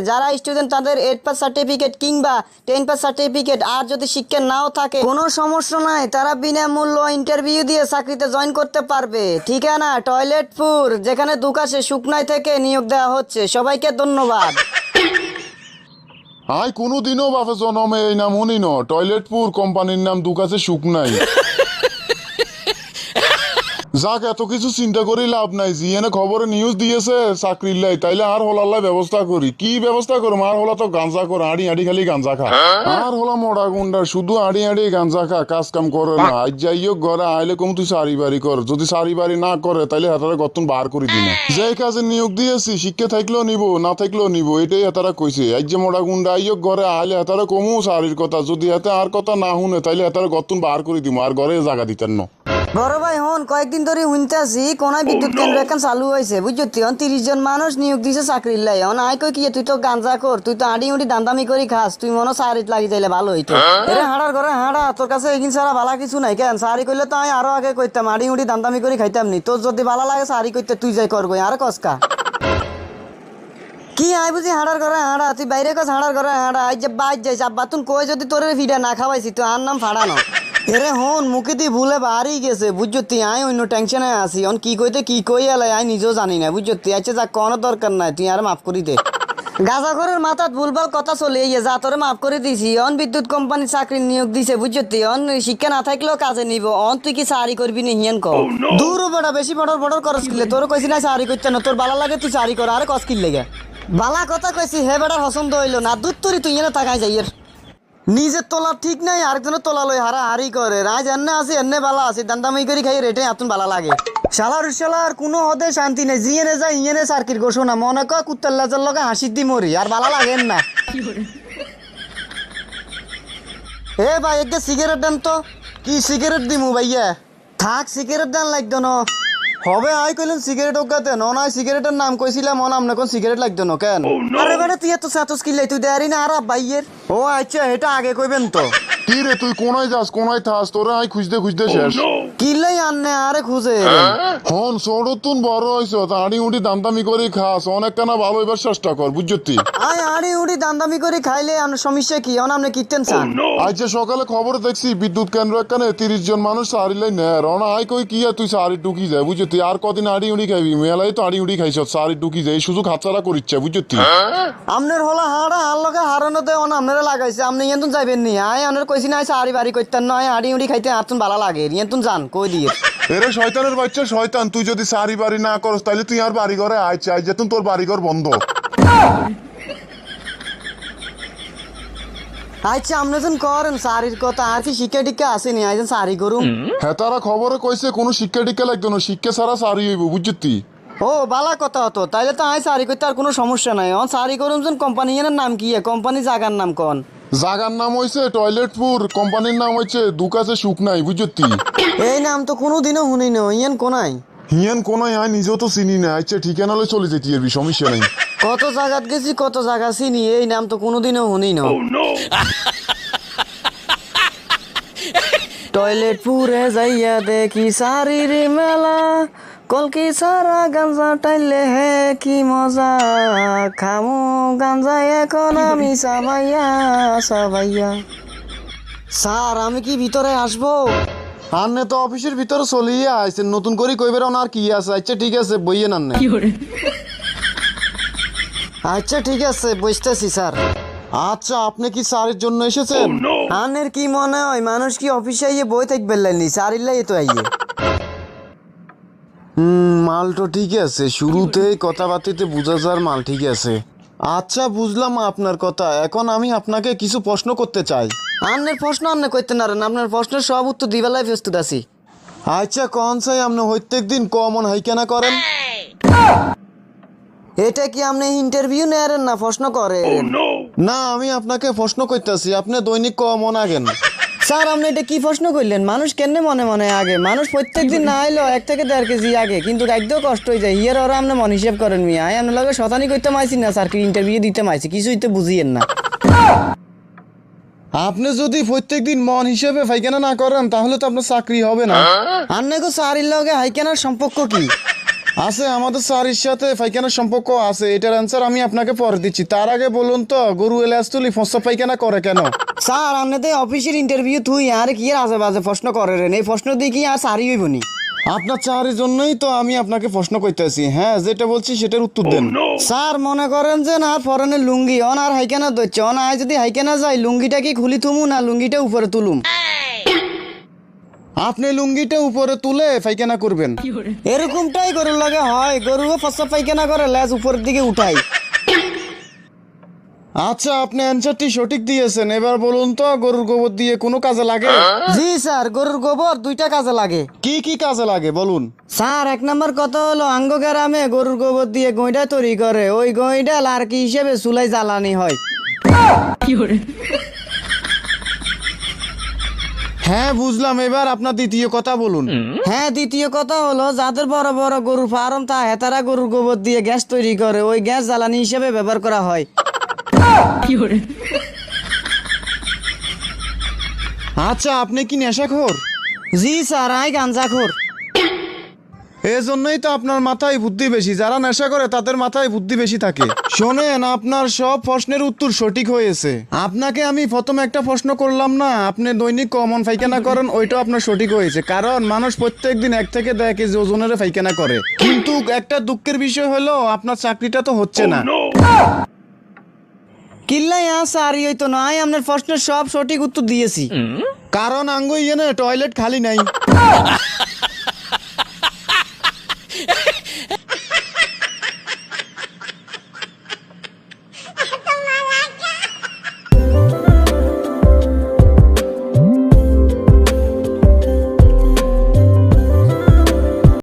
যারা স্টুডেন্ট তাদের 8 pass certificate কিংবা 10 পাস সার্টিফিকেট আর যদি শিক্ষা নাও থাকে কোনো সমস্যা নাই, তারা বিনামূল্য ইন্টারভিউ দিয়ে চাকরিতে জয়েন করতে পারবে। ঠিকানা টয়লেটপুর, যেখানে দুকাশে শুকনাই থেকে নিয়োগ দেওয়া হচ্ছে। সবাইকে ধন্যবাদ। আই কোনোদিনও বাপে জনমে এই নাম শুনি ন। টয়লেটপুর কোম্পানির নাম দুকাছে সুখ নাই। যাক, এত কিছু চিন্তা করি লাভ নাই। জিএনএ খবরে নিউজ দিয়েছে চাকরির লাই, তাইলে আর হলাল্লাই ব্যবস্থা করি। কি ব্যবস্থা করুম? আর হলা তো গাঞ্জা কর, আড়ি আড়ি খালি গাঞ্জা খা। আর হলা মরা গুন্ডা, শুধু আড়ি আড়ি গাঞ্জা খা, কাজ কাম করে না। আজ যাইও ঘরে আইলে কম তুই সারি বাড়ি কর। যদি সারি বাড়ি না করে তাইলে হাতারে গতন বার করে দিন। যে কাজে নিয়োগ দিয়েছি শিক্ষা থাকলেও নিব, না থাকলেও নিব, এটাই হাতারা কইছে। আজ যে মরা গুন্ডা আইও ঘরে আইলে হাতারে কমু সারির কথা। যদি হাতে আর কথা না শুনে তাইলে হাতারে গতন বার করে দিব, আর ঘরে জায়গা দিতেন না। বড় ভাই হন, কয়েকদিন ধরে শুনতেছি কোনায় বিদ্যুৎ কেন্দ্র এখন চালু হয়েছে, বুঝছি। 30 জন মানুষ নিয়োগ দিছে চাকরির লাই। আই কই কি, তুই তো গাঞ্জা কর, তুই তো আড়ি উড়ি দান্দামি করি খাস, তুই মনে সারিত লাগি যাইলে ভালো হইতো। এরে হাড়ার ঘরে হাড়া, তোর কাছে এগিন ছাড়া ভালা কিছু নাই কেন? সারি কইলে তো আমি আরো আগে কইতাম, আড়ি উড়ি দান্দামি করি খাইতাম নি। তোর যদি ভালো লাগে সারি কইতে, তুই যাই কর গই, আর কসকা কি আই বুঝি হাড়ার ঘরে হাড়া, তুই বাইরে কস হাড়ার ঘরে হাড়া। আই যে বাইর যাইস আব্বা তুন কই, যদি তোর ফিডা না খাওয়াইছি তুই আর নাম ফাড়ানো। এরে হন, মুখে দিয়ে ভুলে বাড়ি গেছে, বুঝতি। আই অন্য টেনশনে আছি, অন কি কইতে কি কই এলাই আই নিজেও জানি না, বুঝতি। আচ্ছা যা, কোনো দরকার নাই, তুই আর মাফ করি দে। গাজাঘরের মাথাত ভুলভাল কথা চলে যা, তোরে মাফ করে দিছি। অন বিদ্যুৎ কোম্পানি চাকরি নিয়োগ দিছে, বুঝতি। অন শিক্ষা না থাকলেও কাজে নিব। অন তুই কি সারি করবি নি হিয়ান কর। দূর বেড়া, বেশি বড় বড় করস কিলে? তোর কইছি না সারি করতে না, তোর বালা লাগে তুই সারি কর, আর কস কিল লেগে। বালা কথা কইছি, হে বেটার পছন্দ হইলো না, দুধ তরি তুই এনে তাকাই যাইয়ের। নিজের তোলা ঠিক নাই, আরেকজনের তোলা লই হারা হারি করে। রাজ এনে আছি, এনে বালা আছি, দান্দামি করি খাই, রেটে আতুন বালা লাগে। শালার কোনো হদে শান্তি নেই, জিয়েনে যায় ইয়েনে সার্কির ঘোষণা। মনে কর কুত্তার লাজের লগে হাসির দি মরি, আর বালা লাগেন না। এ ভাই, একটা সিগারেট দেন তো। কি সিগারেট দিমু ভাইয়া? থাক, সিগারেট দেন লাগতো না। হবে আই কইলেন সিগারেট ওগাতে ন, না সিগারেটের নাম কইছিলাম, মন আমনে কোন সিগারেট লাগতো না কেন? আরে বেটা, তুই এত সাতস কিলাই, তুই দেয়ারি না আর ভাইয়ের। ও আচ্ছা, এটা আগে কইবেন তো। কি রে, তুই কোনায় যাস, কোনায় থাস? তোরা আই খুঁজতে খুঁজতে শেষ। কিলাই আননে আরে খুঁজে। হন ছোটতুন বড় হইছ, আড়ি উড়ি দামদামি করে খাস, অনেক কানা ভালো হইবার চেষ্টা কর, বুঝতি। আই আড়ি উড়ি দান্দামি করে খাইলে আমার সমস্যা কি? অন আপনি কিতেন চান? আজ যে সকালে খবর দেখছি বিদ্যুৎ কেন্দ্র এখানে 30 জন মানুষ সারিলাই নে। রনা আই কই কি তুই সারি টুকি যায়, বুঝতি। আর কদিন আড়ি উড়ি খাইবি? মেলাই তো আড়ি উড়ি খাইছ, সারি টুকি যায়, এই সুযোগ হাতছাড়া করিচ্ছে, বুঝতি। আমনের হলা হাড়া হার লগে হারানো দেয়, অন আপনারা লাগাইছে, আপনি ইয়েন যাইবেন নি। আই আপনার কইছি না সারি বাড়ি করতেন নয়, আড়ি উড়ি খাইতে আতুন ভালো লাগে, ইয়েন যান কই দিয়ে। এরে শয়তানের বাচ্চা শয়তান, তুই যদি সারি বাড়ি না করস তাহলে তুই আর বাড়ি ঘরে আইছে, আই যেতুন তোর বাড়ি ঘর বন্ধ। আচ্ছা, আপনি যখন করেন সারির কথা, আর কি শিক্ষা টিক্ষা আসেনি আইজন সারি করুম? হ্যাঁ, তারা খবরে কইছে কোনো শিক্ষা টিক্ষা লাগতো না, শিক্ষা ছাড়া সারি হইব, বুঝতি। ও বালা কথা হতো, তাইলে তো আই সারি করতে আর কোনো সমস্যা নাই। অন সারি করুম যেন। কোম্পানি এর নাম কি? কোম্পানি জায়গার নাম কোন? জাগার নাম হইছে টয়লেটপুর, কোম্পানির নাম হইছে দুকাছে সুখ নাই, বুঝতি। এই নাম তো কোনোদিনও শুনি না, ইয়েন কোনাই? হিয়ান কোনায় আয় নিজেও তো চিনি না। আচ্ছা ঠিকানা লই চলে যেতে এর সমস্যা নাই। কত জায়গাত গেছি, কত জায়গা চিনি, এই নাম তো কোনোদিনও শুনি না। টয়লেটপুরে যাইয়া দেখি সারির মেলা, কলকি সারা গাঞ্জা টাইলে হে কি মজা, খামু গাঞ্জা এখন আমি সাবাইয়া। স্যার, আমি কি ভিতরে আসবো? আন্নে তো অফিসের ভিতরে চলিয়ে আইছেন, নতুন করে কইবের আর কি আছে? আচ্ছা ঠিক আছে, বইয়েন আন্নে। আচ্ছা ঠিক আছে, বুঝতেছি স্যার। আচ্ছা, আপনি কি স্যারের জন্য এসেছেন? আনের কি মনে হয় মানুষ কি অফিসে আইয়ে বই থাকবে লাইনি? স্যার ইল্লাই তো আইয়ে। মাল তো ঠিক আছে, শুরুতেই কথাবার্তিতে বোঝা যার মাল ঠিক আছে। আচ্ছা বুঝলাম আপনার কথা। এখন আমি আপনাকে কিছু প্রশ্ন করতে চাই। আপনার প্রশ্ন আপনি করতে নারেন, আপনার প্রশ্নের সব উত্তর দিবেলায় প্রস্তুত আছি। আচ্ছা কোন চাই আপনি প্রত্যেক দিন কমন হাইকেনা করেন? এটা কি আপনি ইন্টারভিউ নেয়ারেন না প্রশ্ন করেন? না, আমি আপনাকে প্রশ্ন করতেছি, আপনি দৈনিক কমন আগেন। স্যার, আপনি এটা কি প্রশ্ন করলেন? মানুষ কেন মনে মনে আগে? মানুষ প্রত্যেক দিন না আইলো 1 থেকে 1.5 কেজি আগে, কিন্তু একদম কষ্ট হয়ে যায়। হিয়ার ওরা আপনি মন হিসেব করেন মিয়া। আই আপনার লগে শতানি করতে মাইছি না স্যার, কি ইন্টারভিউ দিতে মাইছি, কিছুই তো বুঝিয়েন না। আপনি যদি প্রত্যেক দিন মন হিসেবে ফাইখানা না করেন তাহলে তো আপনার চাকরি হবে না। আপনাকে স্যারের লগে হাইখানার সম্পর্ক কি? আছে, আমাদের স্যারের সাথে পায়খানার সম্পর্ক আছে, এটার অ্যান্সার আমি আপনাকে পরে দিচ্ছি। তার আগে বলুন তো গরু এলাচ তুলি ফসা পায়খানা করে কেন? স্যার আপনি অফিসের ইন্টারভিউ থুই আর কি আর আজে বাজে প্রশ্ন করে রেন, এই প্রশ্ন দিয়ে কি আর সারি হইব নি? আপনার চাকরির জন্যই তো আমি আপনাকে প্রশ্ন করতেছি। হ্যাঁ, যেটা বলছি সেটার উত্তর দেন। স্যার মনে করেন যে না ফরেনের লুঙ্গি অন আর হাইকেনা দচ্ছে অন আয় যদি হাইকেনা যায় লুঙ্গিটা কি খুলি তুমু না লুঙ্গিটা উপরে তুলুম? আপনি লুঙ্গিটা উপরে তুলে পায়খানা করবেন। এরকমটাই গরুর লাগে হয়, গরুও ফসা পায়খানা করে লেজ উপরের দিকে উঠাই। আচ্ছা, আপনি অ্যান্সারটি সঠিক দিয়েছেন। এবার বলুন তো গরুর গোবর দিয়ে কোনো কাজে লাগে? জি স্যার, গরুর গোবর দুইটা কাজে লাগে। কি কি কাজে লাগে বলুন? স্যার এক নম্বর কথা হলো আঙ্গ গ্রামে গরুর গোবর দিয়ে গইডা তৈরি করে, ওই গইডা লার্কি হিসেবে চুলাই জ্বালানি হয়। হ্যাঁ বুঝলাম, এবার আপনার দ্বিতীয় কথা বলুন। হ্যাঁ দ্বিতীয় কথা হলো যাদের বড় বড় গরুর ফার্ম থাকে তারা গরুর গোবর দিয়ে গ্যাস তৈরি করে, ওই গ্যাস জ্বালানি হিসেবে ব্যবহার করা হয়। আচ্ছা, আপনি কি নেশাখোর? জি স্যার, আই গাঞ্জাখোর। এজন্যই তো আপনার মাথায় বুদ্ধি বেশি, যারা নেশা করে তাদের মাথায় বুদ্ধি বেশি থাকে। শোনেন, আপনার সব প্রশ্নের উত্তর সঠিক হয়েছে। আপনাকে আমি প্রথমে একটা প্রশ্ন করলাম না, আপনি দৈনিক কমন পায়খানা করেন, ওইটাও আপনার সঠিক হয়েছে, কারণ মানুষ প্রত্যেকদিন 1 থেকে 1.5 কেজি ওজনের পায়খানা করে। কিন্তু একটা দুঃখের বিষয় হলো আপনার চাকরিটা তো হচ্ছে না। কিল্লাই স্যার ওই তো নয়, আপনার প্রশ্নের সব সঠিক উত্তর দিয়েছি। কারণ আঙ্গু ইয়ে টয়লেট খালি নাই।